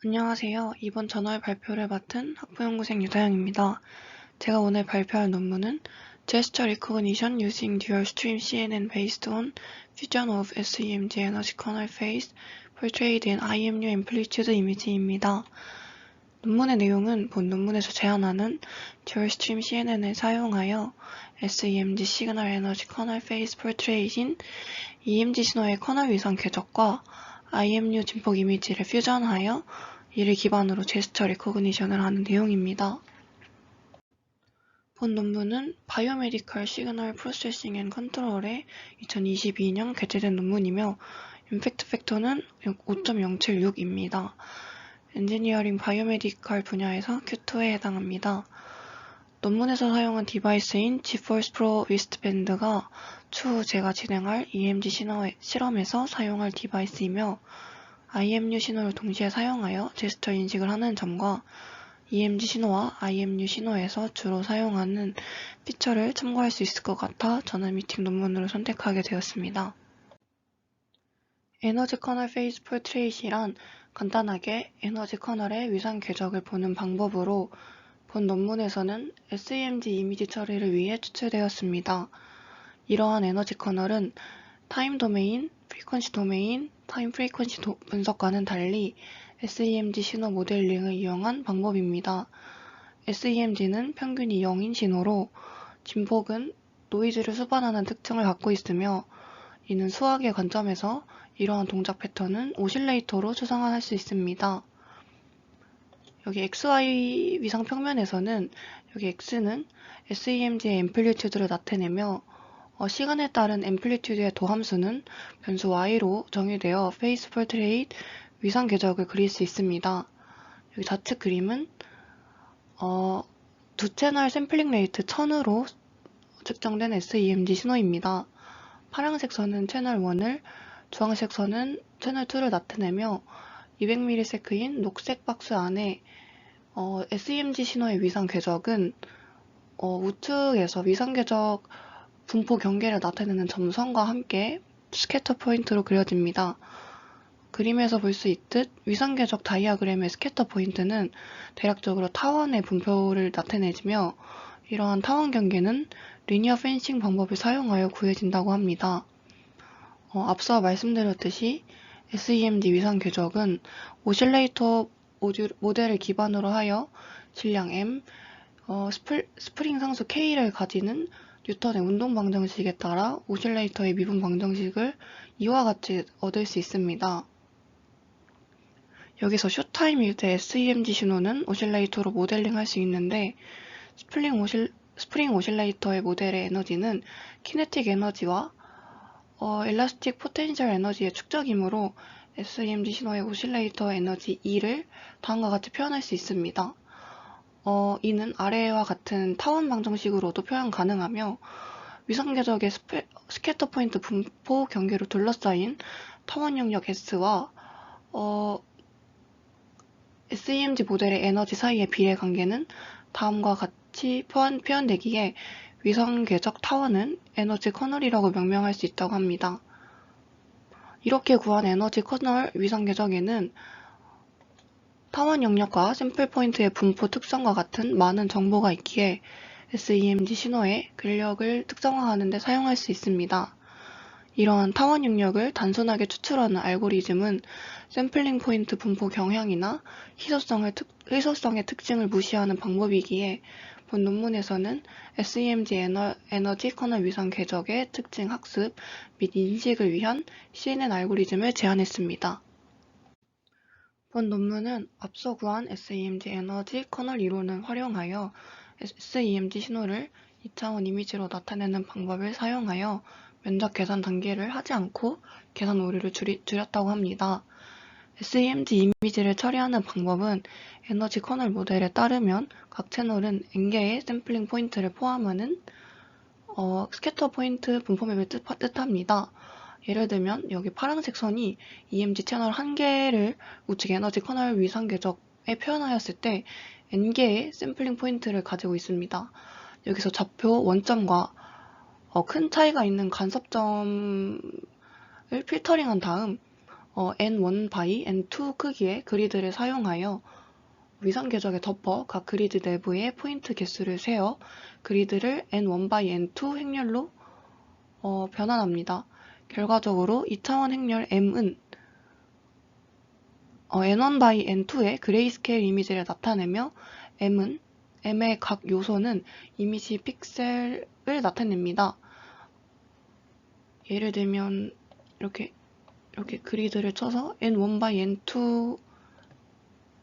안녕하세요. 이번 저널 발표를 맡은 학부연구생 유다영입니다. 제가 오늘 발표할 논문은 Gesture Recognition Using Dual Stream CNN Based on Fusion of SEMG Energy Kernel Phase Portrayed in IMU Amplitude Image입니다. 논문의 내용은 본 논문에서 제안하는 Dual Stream CNN을 사용하여 SEMG 시그널 에너지 커널 페이스 포트레이트인 EMG 신호의 커널 위상 궤적과 IMU 진폭 이미지를 퓨전하여 이를 기반으로 제스처 리코그니션을 하는 내용입니다. 본 논문은 바이오메디컬 시그널 프로세싱 앤 컨트롤에 2022년 게재된 논문이며 임팩트 팩터는 5.076입니다. 엔지니어링 바이오메디컬 분야에서 Q2에 해당합니다. 논문에서 사용한 디바이스인 지포스 프로 리스트밴드가 추후 제가 진행할 EMG 실험에서 사용할 디바이스이며 IMU 신호를 동시에 사용하여 제스처 인식을 하는 점과 EMG 신호와 IMU 신호에서 주로 사용하는 피처를 참고할 수 있을 것 같아 저널 미팅 논문으로 선택하게 되었습니다. 에너지 커널 페이스 포트레이트란 간단하게 에너지 커널의 위상 궤적을 보는 방법으로 본 논문에서는 SEMG 이미지 처리를 위해 추출되었습니다. 이러한 에너지 커널은 타임 도메인, 프리퀀시 도메인, 타임 프리퀀시 분석과는 달리 SEMG 신호 모델링을 이용한 방법입니다. SEMG는 평균이 0인 신호로 진폭은 노이즈를 수반하는 특징을 갖고 있으며 이는 수학의 관점에서 이러한 동작 패턴은 오실레이터로 추상화할 수 있습니다. 여기 XY 위상 평면에서는 여기 X는 SEMG의 앰플리튜드를 나타내며 시간에 따른 앰플리튜드의 도함수는 변수 Y로 정의되어 페이스 포트레이트 위상 궤적을 그릴 수 있습니다. 여기 좌측 그림은 두 채널 샘플링 레이트 1000으로 측정된 SEMG 신호입니다. 파란색 선은 채널 1을, 주황색 선은 채널 2를 나타내며 200ms인 녹색 박스 안에 SEMG 신호의 위상 궤적은 우측에서 위상 궤적 분포 경계를 나타내는 점선과 함께 스캐터 포인트로 그려집니다. 그림에서 볼 수 있듯 위상 궤적 다이아그램의 스캐터 포인트는 대략적으로 타원의 분포를 나타내지며 이러한 타원 경계는 리니어 펜싱 방법을 사용하여 구해진다고 합니다. 앞서 말씀드렸듯이 SEMG 위상 궤적은 오실레이터 모델을 기반으로 하여 질량 M, 스프링 상수 K를 가지는 뉴턴의 운동 방정식에 따라 오실레이터의 미분 방정식을 이와 같이 얻을 수 있습니다. 여기서 쇼타임일 때 SEMG 신호는 오실레이터로 모델링할 수 있는데 스프링 오실레이터의 모델의 에너지는 키네틱 에너지와 엘라스틱 포텐셜 에너지의 축적이므로 SEMG 신호의 오실레이터 에너지 E를 다음과 같이 표현할 수 있습니다. 이는 아래와 같은 타원 방정식으로도 표현 가능하며 위상 궤적의 스캐터 포인트 분포 경계로 둘러싸인 타원 영역 S와 SEMG 모델의 에너지 사이의 비례 관계는 다음과 같이 표현되기에 위상 궤적 타원은 에너지 커널이라고 명명할 수 있다고 합니다. 이렇게 구한 에너지 커널 위상 궤적에는 타원 영역과 샘플 포인트의 분포 특성과 같은 많은 정보가 있기에 SEMG 신호의 근력을 특정화하는 데 사용할 수 있습니다. 이러한 타원 영역을 단순하게 추출하는 알고리즘은 샘플링 포인트 분포 경향이나 희소성의 특징을 무시하는 방법이기에 본 논문에서는 SEMG 에너지 커널 위상 궤적의 특징 학습 및 인식을 위한 CNN 알고리즘을 제안했습니다. 본 논문은 앞서 구한 SEMG 에너지 커널 이론을 활용하여 SEMG 신호를 2차원 이미지로 나타내는 방법을 사용하여 면적 계산 단계를 하지 않고 계산 오류를 줄였다고 합니다. SEMG 이미지를 처리하는 방법은 에너지 커널 모델에 따르면 각 채널은 n개의 샘플링 포인트를 포함하는 스캐터 포인트 분포맵을 뜻합니다. 예를 들면 여기 파란색 선이 EMG 채널 1개를 우측 에너지 커널 위상 궤적에 표현하였을 때 n개의 샘플링 포인트를 가지고 있습니다. 여기서 좌표 원점과 큰 차이가 있는 간섭점을 필터링한 다음 N1 by N2 크기의 그리드를 사용하여 위성 궤적의 덮어 각 그리드 내부의 포인트 개수를 세어 그리드를 N1 by N2 행렬로 변환합니다. 결과적으로 2차원 행렬 M은 N1 by N2의 그레이스케일 이미지를 나타내며 M의 각 요소는 이미지 픽셀을 나타냅니다. 예를 들면 이렇게 그리드를 쳐서 N1 by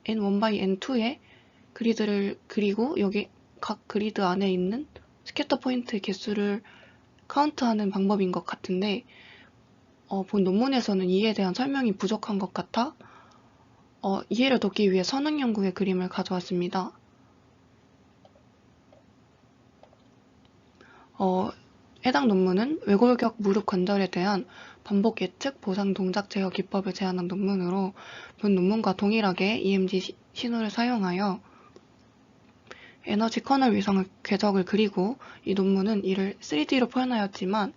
N2의 그리드를 그리고 여기 각 그리드 안에 있는 스캐터 포인트 개수를 카운트하는 방법인 것 같은데 본 논문에서는 이에 대한 설명이 부족한 것 같아 이해를 돕기 위해 선행 연구의 그림을 가져왔습니다. 해당 논문은 외골격 무릎 관절에 대한 반복 예측 보상 동작 제어 기법을 제안한 논문으로 본 논문과 동일하게 EMG 신호를 사용하여 에너지 커널 위성의 궤적을 그리고 이 논문은 이를 3D로 표현하였지만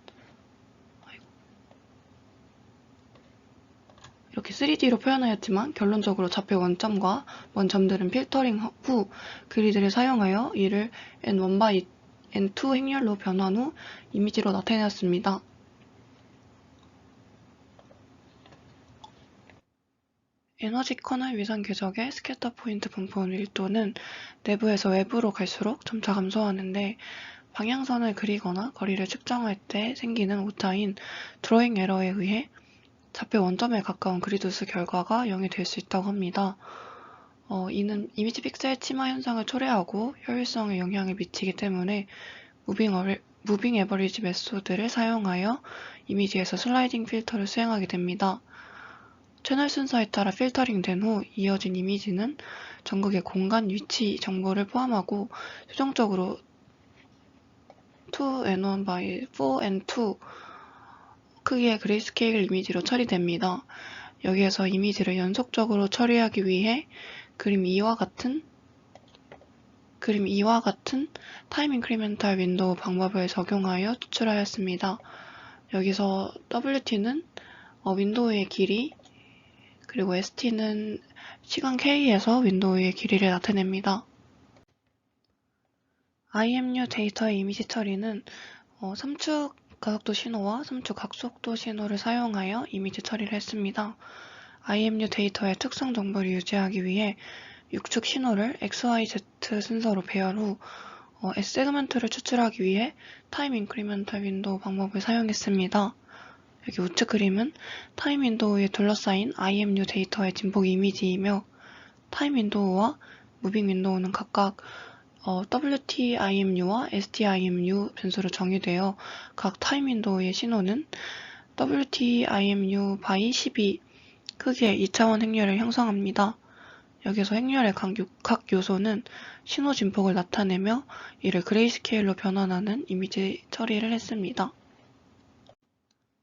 이렇게 3D로 표현하였지만 결론적으로 좌표 원점과 원점들은 필터링 후 그리드를 사용하여 이를 N1 by N2 행렬로 변환 후 이미지로 나타내었습니다. 에너지 커널 위성 궤적의 스캐터 포인트 분포 밀도는 내부에서 외부로 갈수록 점차 감소하는데 방향선을 그리거나 거리를 측정할 때 생기는 오차인 드로잉 에러에 의해 좌표 원점에 가까운 그리드 수 결과가 0이 될 수 있다고 합니다. 이는 이미지 픽셀 침하 현상을 초래하고 효율성에 영향을 미치기 때문에 무빙 에버리지 메소드를 사용하여 이미지에서 슬라이딩 필터를 수행하게 됩니다. 채널 순서에 따라 필터링된 후 이어진 이미지는 전극의 공간 위치 정보를 포함하고 최종적으로 2N1 by 4N2 크기의 그레이스케일 이미지로 처리됩니다. 여기에서 이미지를 연속적으로 처리하기 위해 그림 2와 같은 타임 인크리멘탈 윈도우 방법을 적용하여 추출하였습니다. 여기서 WT는 윈도우의 길이, 그리고 ST는 시간 K에서 윈도우의 길이를 나타냅니다. IMU 데이터의 이미지 처리는 3축 가속도 신호와 3축 각속도 신호를 사용하여 이미지 처리를 했습니다. IMU 데이터의 특성 정보를 유지하기 위해 6축 신호를 XYZ 순서로 배열 후 S세그먼트를 추출하기 위해 타임 인크리멘탈 윈도우 방법을 사용했습니다. 여기 우측 그림은 타임 윈도우에 둘러싸인 IMU 데이터의 진폭 이미지이며 타임 윈도우와 무빙 윈도우는 각각 WTIMU와 STIMU 변수로 정의되어 각 타임 윈도우의 신호는 WTIMU by 12 크기의 2차원 행렬을 형성합니다. 여기서 행렬의 각 요소는 신호 진폭을 나타내며 이를 그레이스케일로 변환하는 이미지 처리를 했습니다.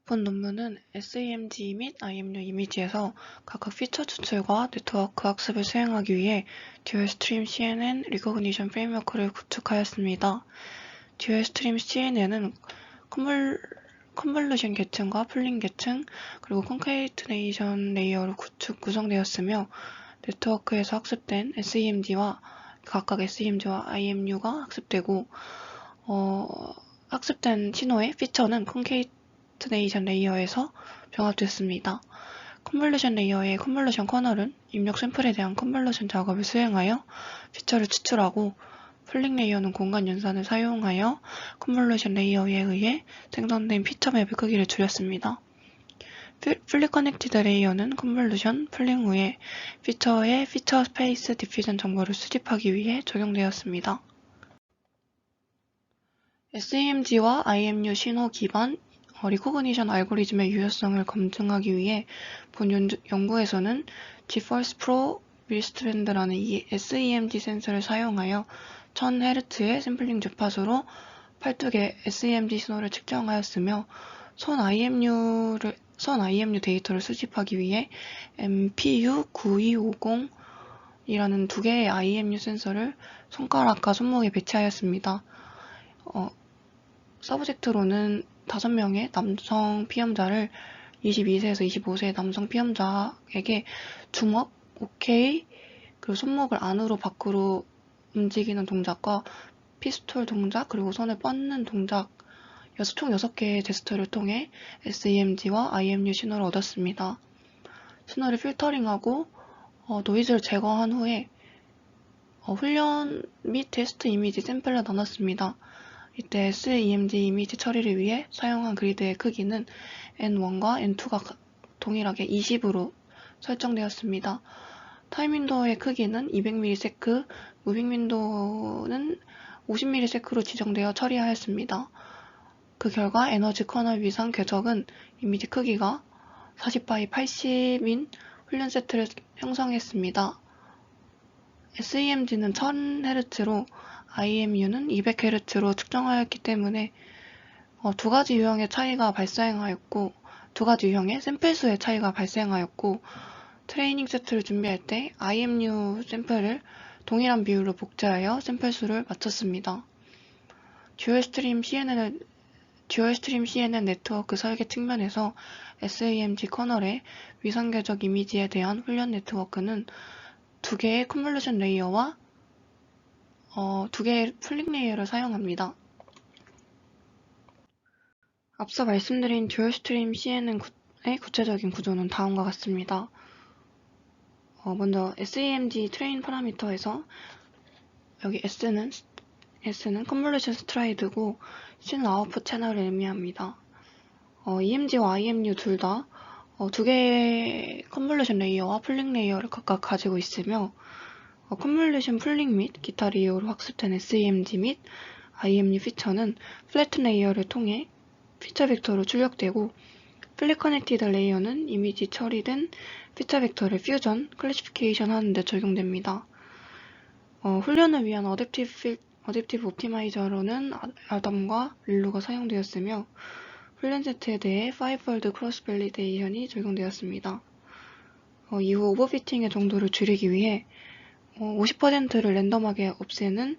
본 논문은 SEMG 및 IMU 이미지에서 각각 피처 추출과 네트워크 학습을 수행하기 위해 듀얼 스트림 CNN 리코그니션 프레임워크를 구축하였습니다. 듀얼 스트림 CNN은 컨볼루션 계층과 풀링 계층, 그리고 콘케이트네이션 레이어로 구성되었으며 네트워크에서 학습된 각각 SEMG와 IMU가 학습되고 학습된 신호의 피처는 콘케이트네이션 레이어에서 병합됐습니다. 컨볼루션 레이어의 컨볼루션 커널은 입력 샘플에 대한 컨볼루션 작업을 수행하여 피처를 추출하고 풀링 레이어는 공간 연산을 사용하여 컨볼루션 레이어에 의해 생성된 피처 맵의 크기를 줄였습니다. 풀리 커넥티드 레이어는 컨볼루션, 풀링 후에 피처의 피처 스페이스 디퓨전 정보를 수집하기 위해 적용되었습니다. SEMG와 IMU 신호 기반 리코그니션 알고리즘의 유효성을 검증하기 위해 본 연구에서는 GeForce Pro 밀스트밴드라는 SEMG 센서를 사용하여 1000Hz의 샘플링 주파수로 12개 SEMG 신호를 측정하였으며 선 IMU 데이터를 수집하기 위해 MPU9250이라는 두 개의 IMU 센서를 손가락과 손목에 배치하였습니다. 서브젝트로는 5명의 남성 피험자를 22세에서 25세 남성 피험자에게 주먹, 오케이, 그리고 손목을 안으로 밖으로 움직이는 동작과 피스톨 동작, 그리고 손을 뻗는 동작, 총 6개의 제스처를 통해 SEMG와 IMU 신호를 얻었습니다. 신호를 필터링하고 노이즈를 제거한 후에 훈련 및 테스트 이미지 샘플을 나눴습니다. 이때 SEMG 이미지 처리를 위해 사용한 그리드의 크기는 N1과 N2가 동일하게 20으로 설정되었습니다. 타임 윈도우의 크기는 200ms, 무빙 윈도우는 50ms로 지정되어 처리하였습니다. 그 결과 에너지 커널 위상 궤적은 이미지 크기가 40x80인 훈련 세트를 형성했습니다. SEMG는 1000Hz로 IMU는 200Hz로 측정하였기 때문에 두 가지 유형의 샘플 수의 차이가 발생하였고, 트레이닝 세트를 준비할 때 IMU 샘플을 동일한 비율로 복제하여 샘플 수를 맞췄습니다. 듀얼 스트림 CNN 네트워크 설계 측면에서 SEMG 커널의 위상 궤적 이미지에 대한 훈련 네트워크는 두 개의 컨볼루션 레이어와 두 개의 풀링 레이어를 사용합니다. 앞서 말씀드린 듀얼 스트림 CNN의 구체적인 구조는 다음과 같습니다. 먼저 SEMG 트레인 파라미터에서 여기 S는 컨볼루션 스트라이드고 C는 아웃풋 채널을 의미합니다. EMG와 IMU 둘 다 두 개의 컨볼루션 레이어와 풀링 레이어를 각각 가지고 있으며 컨볼루션 풀링 및 기타 레이어로 학습된 SEMG 및 IMU 피처는 플래튼 레이어를 통해 피처 벡터로 출력되고, 플리 커넥티드 레이어는 이미지 처리된 피처 벡터를 퓨전, 클래시피케이션 하는 데 적용됩니다. 훈련을 위한 어댑티브 옵티마이저로는 아담과 릴루가 사용되었으며, 훈련 세트에 대해 5fold 크로스 밸리데이션이 적용되었습니다. 이후 오버피팅의 정도를 줄이기 위해 50%를 랜덤하게 없애는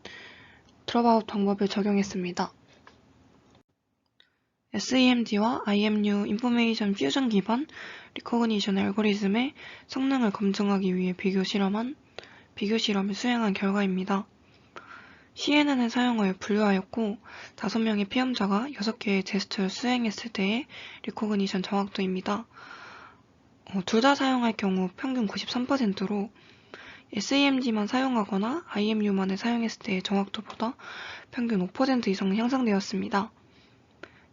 드롭아웃 방법을 적용했습니다. SEMG와 IMU 인포메이션 퓨전 기반 리코그니션 알고리즘의 성능을 검증하기 위해 비교 실험을 수행한 결과입니다. CNN을 사용하여 분류하였고, 5명의 피험자가 6개의 제스처를 수행했을 때의 리코그니션 정확도입니다. 둘 다 사용할 경우 평균 93%로 SEMG만 사용하거나 IMU만을 사용했을 때의 정확도보다 평균 5% 이상 향상되었습니다.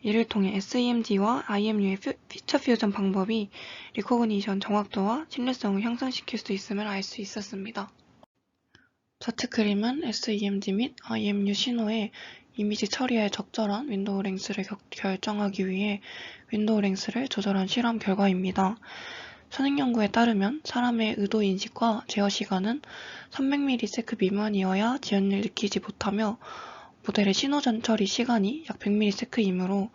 이를 통해 SEMG와 IMU의 피처 퓨전 방법이 리코그니션 정확도와 신뢰성을 향상시킬 수 있음을 알 수 있었습니다. 좌측 그림은 SEMG 및 IMU 신호의 이미지 처리에 적절한 윈도우 랭스를 결정하기 위해 윈도우 랭스를 조절한 실험 결과입니다. 선행 연구에 따르면 사람의 의도 인식과 제어 시간은 300ms 미만이어야 지연을 느끼지 못하며, 모델의 신호 전처리 시간이 약 100ms이므로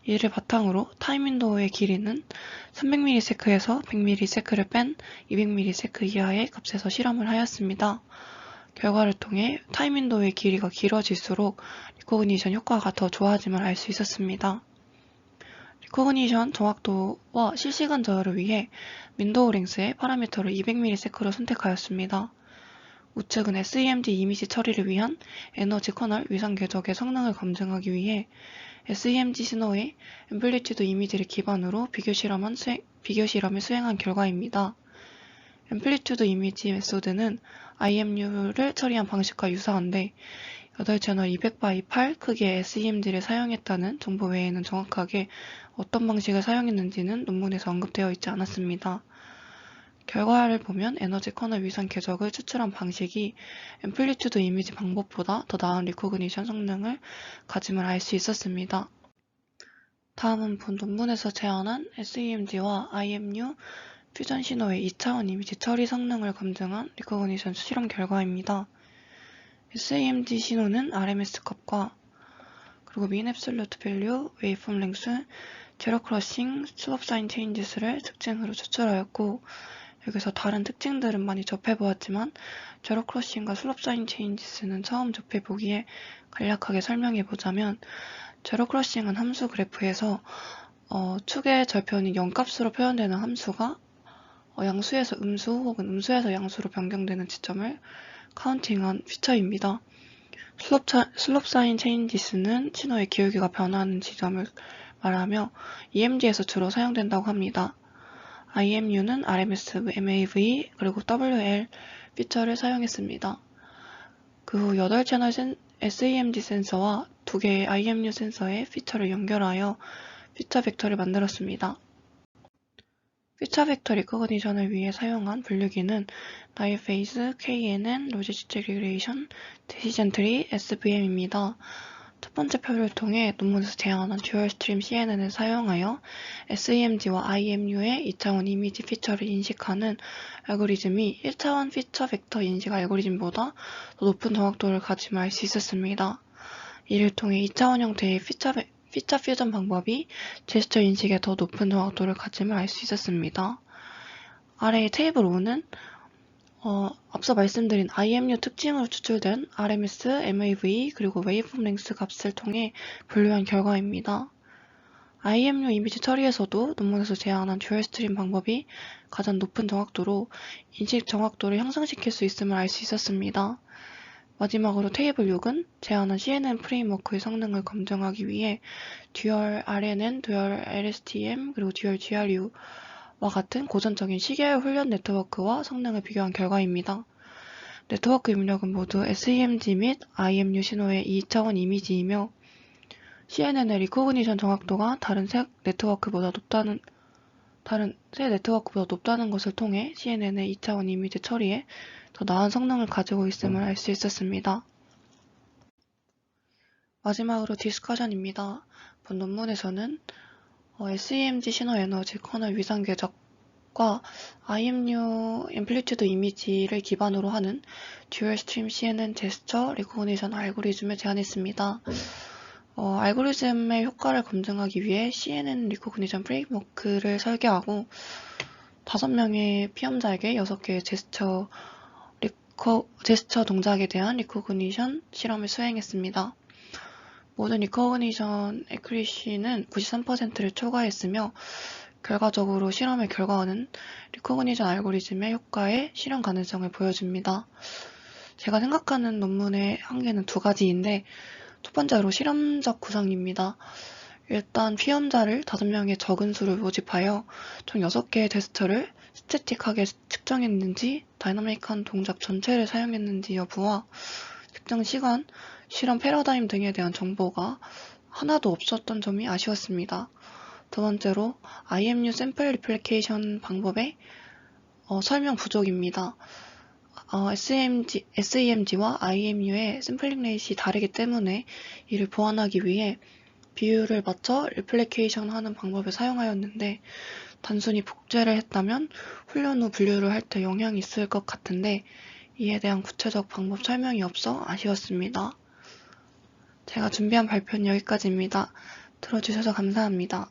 이를 바탕으로 타임 윈도우의 길이는 300ms에서 100ms를 뺀 200ms 이하의 값에서 실험을 하였습니다. 결과를 통해 타임 윈도우의 길이가 길어질수록 리코그니션 효과가 더 좋아짐을 알 수 있었습니다. 리코그니션 정확도와 실시간 저하를 위해 윈도우 랭스의 파라미터를 200ms로 선택하였습니다. 우측은 SEMG 이미지 처리를 위한 에너지 커널 위상 궤적의 성능을 검증하기 위해 SEMG 신호의 앰플리튜드 이미지를 기반으로 비교 실험을 수행한 결과입니다. 앰플리튜드 이미지 메소드는 IMU를 처리한 방식과 유사한데, 8채널 200x8 크기의 SEMG를 사용했다는 정보 외에는 정확하게 어떤 방식을 사용했는지는 논문에서 언급되어 있지 않았습니다. 결과를 보면 에너지 커널 위상 궤적을 추출한 방식이 앰플리튜드 이미지 방법보다 더 나은 리코그니션 성능을 가짐을 알 수 있었습니다. 다음은 본 논문에서 제안한 SEMG와 IMU 퓨전 신호의 2차원 이미지 처리 성능을 검증한 리코그니션 실험 결과입니다. SEMG 신호는 RMS 값과 그리고 mean absolute value, waveform length, 제로 크러싱, 슬롭 사인 체인지스를 특징으로 추출하였고, 여기서 다른 특징들은 많이 접해보았지만 제로 크러싱과 슬롭 사인 체인지스는 처음 접해보기에 간략하게 설명해보자면, 제로 크러싱은 함수 그래프에서 축의 절편이 0값으로 표현되는 함수가 양수에서 음수 혹은 음수에서 양수로 변경되는 지점을 카운팅한 피처입니다. 슬롭 사인 체인지스는 신호의 기울기가 변하는 지점을 말하며 EMG에서 주로 사용된다고 합니다. IMU는 RMS, MAV, 그리고 WL 피처를 사용했습니다. 그 후 8채널 SEMG 센서와 2개의 IMU 센서의 피처를 연결하여 피처 벡터를 만들었습니다. 피처 벡터 리코그니션을 위해 사용한 분류기는 나이페이스, KNN, 로지스틱 리그레이션, 디시전 트리, SVM입니다. 첫 번째 표를 통해 논문에서 제안한 듀얼 스트림 CNN을 사용하여 SEMG와 IMU의 2차원 이미지 피처를 인식하는 알고리즘이 1차원 피처 벡터 인식 알고리즘보다 더 높은 정확도를 가짐을 알 수 있었습니다. 이를 통해 2차원 형태의 피처 퓨전 방법이 제스처 인식에 더 높은 정확도를 가짐을 알 수 있었습니다. 아래의 테이블 5는 앞서 말씀드린 IMU 특징으로 추출된 RMS, MAV, 그리고 웨이브폼 랭스 값을 통해 분류한 결과입니다. IMU 이미지 처리에서도 논문에서 제안한 듀얼 스트림 방법이 가장 높은 정확도로 인식 정확도를 향상시킬 수 있음을 알 수 있었습니다. 마지막으로 테이블 6은 제안한 CNN 프레임워크의 성능을 검증하기 위해 듀얼 RNN, 듀얼 LSTM, 그리고 듀얼 GRU와 같은 고전적인 시계열 훈련 네트워크와 성능을 비교한 결과입니다. 네트워크 입력은 모두 SEMG 및 IMU 신호의 2차원 이미지이며 CNN의 리코그니션 정확도가 다른 새 네트워크보다 높다는 것을 통해 CNN의 2차원 이미지 처리에 더 나은 성능을 가지고 있음을 알 수 있었습니다. 마지막으로 디스커션입니다. 본 논문에서는 SEMG 신호 에너지 커널 위상 궤적과 IMU 앰플리튜드 이미지를 기반으로 하는 듀얼 스트림 CNN 제스처 리코그니션 알고리즘을 제안했습니다. 알고리즘의 효과를 검증하기 위해 CNN 리코그니션 프레임워크를 설계하고 5명의 피험자에게 6개의 제스처 동작에 대한 리코그니션 실험을 수행했습니다. 모든 리코그니션 애큐리시는 93%를 초과했으며 결과적으로 실험의 결과는 리코그니션 알고리즘의 효과의 실현 가능성을 보여줍니다. 제가 생각하는 논문의 한계는 2가지인데 첫 번째로 실험적 구성입니다. 일단 피험자를 5명의 적은 수를 모집하여 총 6개의 제스처를 스태틱하게 측정했는지 다이나믹한 동작 전체를 사용했는지 여부와 측정 시간, 실험 패러다임 등에 대한 정보가 하나도 없었던 점이 아쉬웠습니다. 두 번째로 IMU 샘플 리플리케이션 방법의 설명 부족입니다. SEMG와 IMU의 샘플링 레이트가 다르기 때문에 이를 보완하기 위해 비율을 맞춰 리플리케이션 하는 방법을 사용하였는데 단순히 복제를 했다면 훈련 후 분류를 할 때 영향이 있을 것 같은데 이에 대한 구체적 방법 설명이 없어 아쉬웠습니다. 제가 준비한 발표는 여기까지입니다. 들어주셔서 감사합니다.